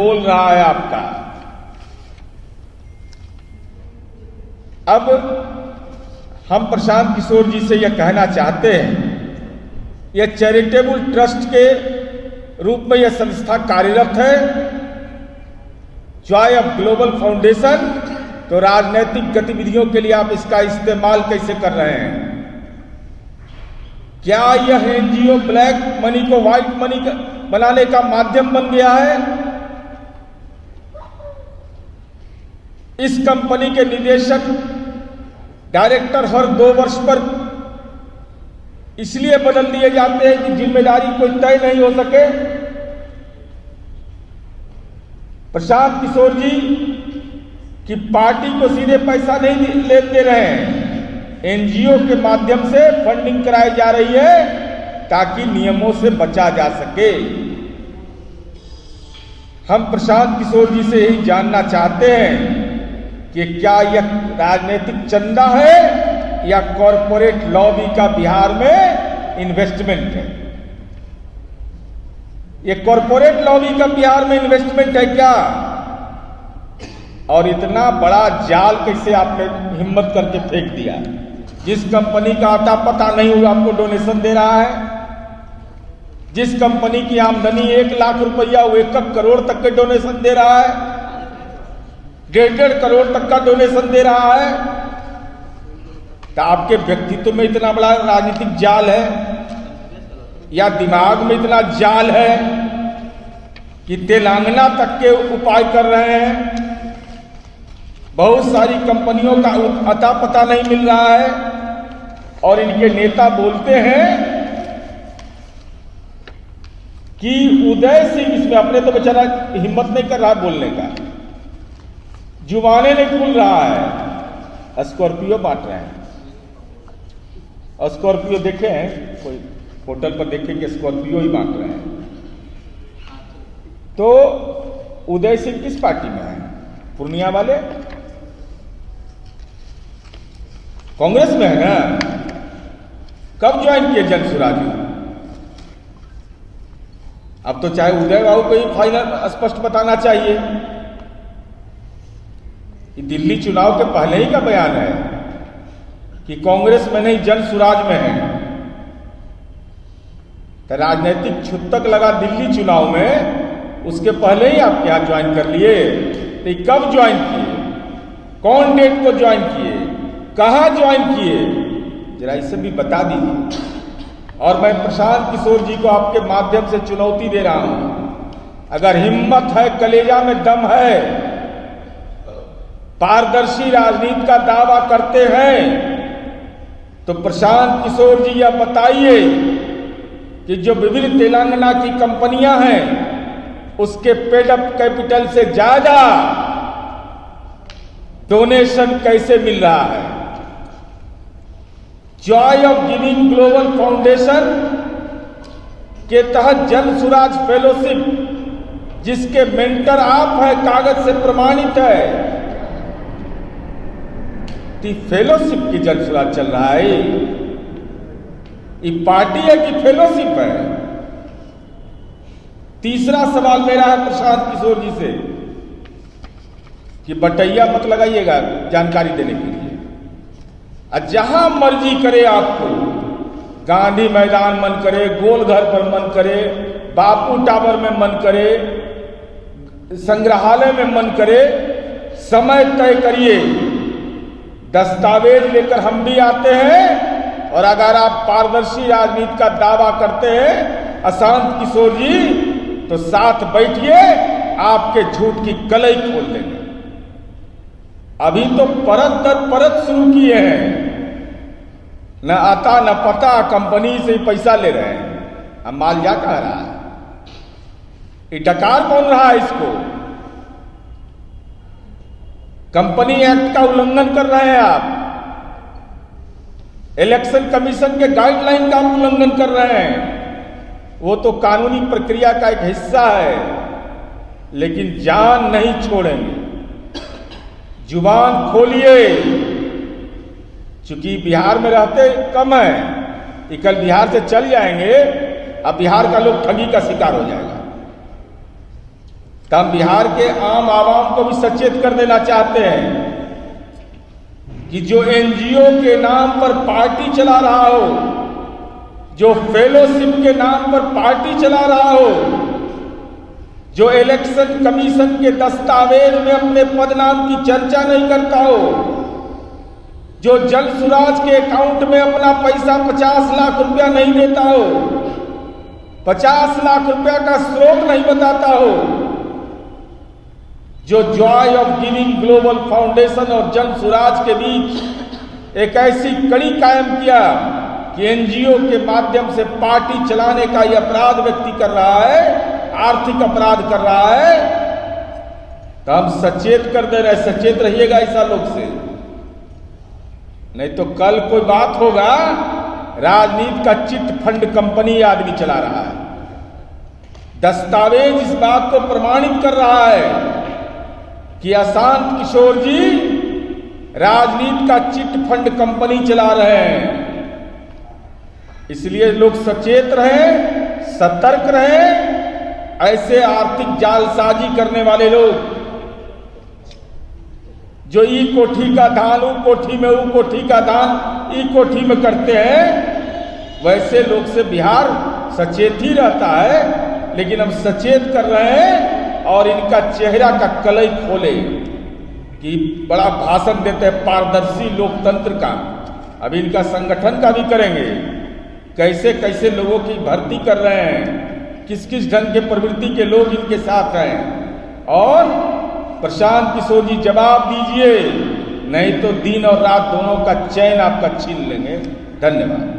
बोल रहा है आपका। अब हम प्रशांत किशोर जी से यह कहना चाहते हैं, यह चैरिटेबल ट्रस्ट के रूप में यह संस्था कार्यरत है, जॉय ऑफ ग्लोबल फाउंडेशन। तो राजनीतिक गतिविधियों के लिए आप इसका इस्तेमाल कैसे कर रहे हैं? क्या यह एनजीओ ब्लैक मनी को व्हाइट मनी बनाने का माध्यम बन गया है? इस कंपनी के निदेशक डायरेक्टर हर 2 वर्ष पर इसलिए बदल दिए जाते हैं कि जिम्मेदारी कोई तय नहीं हो सके। प्रशांत किशोर जी की पार्टी को सीधे पैसा नहीं लेते रहे हैं, एनजीओ के माध्यम से फंडिंग कराई जा रही है ताकि नियमों से बचा जा सके। हम प्रशांत किशोर जी से यही जानना चाहते हैं कि क्या यह राजनीतिक चंदा है या कॉरपोरेट लॉबी का बिहार में इन्वेस्टमेंट है? यह कॉरपोरेट लॉबी का बिहार में इन्वेस्टमेंट है क्या? और इतना बड़ा जाल कैसे आपने हिम्मत करके फेंक दिया? जिस कंपनी का आता पता नहीं हुआ आपको डोनेशन दे रहा है, जिस कंपनी की आमदनी 1 लाख रुपया 1 करोड़ तक के डोनेशन दे रहा है, 1.5 करोड़ तक का डोनेशन दे रहा है, तो आपके व्यक्तित्व में इतना बड़ा राजनीतिक जाल है या दिमाग में इतना जाल है कि तेलंगाना तक के उपाय कर रहे हैं? बहुत सारी कंपनियों का अता पता नहीं मिल रहा है और इनके नेता बोलते हैं कि उदय सिंह, इसमें अपने तो बेचारा हिम्मत नहीं कर रहा बोलने का, जुबाने नहीं खुल रहा है, स्कॉर्पियो बांट रहे हैं। स्कॉर्पियो देखे हैं, कोई होटल पर देखे कि स्कॉर्पियो ही बांट रहे हैं। तो उदय सिंह किस पार्टी में है? पूर्णिया वाले कांग्रेस में है ना? कब ज्वाइन किए जन सुराज में? अब तो चाहे उदय बाबू को ही फाइनल स्पष्ट बताना चाहिए। दिल्ली चुनाव के पहले ही का बयान है कि कांग्रेस में नहीं जन सुराज में है। तो राजनीतिक छुतक लगा दिल्ली चुनाव में, उसके पहले ही आप क्या ज्वाइन कर लिए? तो कब ज्वाइन किए? कौन डेट को ज्वाइन किए? कहां ज्वाइन किए? जरा इसे भी बता दीजिए। और मैं प्रशांत किशोर जी को आपके माध्यम से चुनौती दे रहा हूं, अगर हिम्मत है, कलेजा में दम है, पारदर्शी राजनीति का दावा करते हैं, तो प्रशांत किशोर जी यह बताइए कि जो विभिन्न तेलंगाना की कंपनियां हैं उसके पेड अप कैपिटल से ज्यादा डोनेशन कैसे मिल रहा है? Joy of giving global foundation के तहत जन सुराज फेलोशिप, जिसके मेंटर आप हैं, कागज से प्रमाणित है, फेलोशिप की जन सुराज चल रहा है। ये पार्टी है कि फेलोशिप है? तीसरा सवाल मेरा है प्रशांत किशोर जी से कि बटैया मत लगाइएगा जानकारी देने के लिए। जहां मर्जी करे आपको, गांधी मैदान मन करे, गोलघर पर मन करे, बापू टावर में मन करे, संग्रहालय में मन करे, समय तय करिए। दस्तावेज लेकर हम भी आते हैं, और अगर आप पारदर्शी राजनीति का दावा करते हैं अशांत किशोर जी, तो साथ बैठिए, आपके झूठ की कलई खोल देंगे। अभी तो परत दर परत शुरू किए हैं, न आता न पता, कंपनी से ही पैसा ले रहे हैं। अब माल जा कह रहा है? ये डकार कौन रहा है इसको? कंपनी एक्ट का उल्लंघन कर रहे हैं आप, इलेक्शन कमीशन के गाइडलाइन का उल्लंघन कर रहे हैं। वो तो कानूनी प्रक्रिया का एक हिस्सा है, लेकिन जान नहीं छोड़ेंगे। जुबान खोलिए, चूंकि बिहार में रहते कम है, कल बिहार से चल जाएंगे, अब बिहार का लोग ठगी का शिकार हो जाएगा। तो हम बिहार के आम आवाम को भी सचेत कर देना चाहते हैं कि जो एनजीओ के नाम पर पार्टी चला रहा हो, जो फेलोशिप के नाम पर पार्टी चला रहा हो, जो इलेक्शन कमीशन के दस्तावेज में अपने पदनाम की चर्चा नहीं करता हो, जो जल सुराज के अकाउंट में अपना पैसा 50 लाख रुपया नहीं देता हो, 50 लाख रुपया का स्रोत नहीं बताता हो, जो Joy of giving global foundation और जन सुराज के बीच एक ऐसी कड़ी कायम किया कि एनजीओ के माध्यम से पार्टी चलाने का यह अपराध व्यक्ति कर रहा है, आर्थिक अपराध कर रहा है, तो हम सचेत कर दे रहे, सचेत रहिएगा ऐसा लोग से, नहीं तो कल कोई बात होगा राजनीति का चिट फंड कंपनी आदमी चला रहा है। दस्तावेज इस बात को प्रमाणित कर रहा है कि अशांत किशोर जी राजनीति का चिट फंड कंपनी चला रहे हैं। इसलिए लोग सचेत रहें, सतर्क रहें। ऐसे आर्थिक जालसाजी करने वाले लोग जो ई कोठी का दान ऊ कोठी में, ऊ कोठी का दान ई कोठी में करते हैं, वैसे लोग से बिहार सचेत ही रहता है। लेकिन हम सचेत कर रहे हैं और इनका चेहरा का कलई खोले कि बड़ा भाषण देते हैं पारदर्शी लोकतंत्र का। अब इनका संगठन का भी करेंगे, कैसे कैसे लोगों की भर्ती कर रहे हैं, किस किस ढंग के प्रवृत्ति के लोग इनके साथ हैं। और प्रशांत किशोर जी जवाब दीजिए, नहीं तो दिन और रात दोनों का चैन आपका छीन लेंगे। धन्यवाद।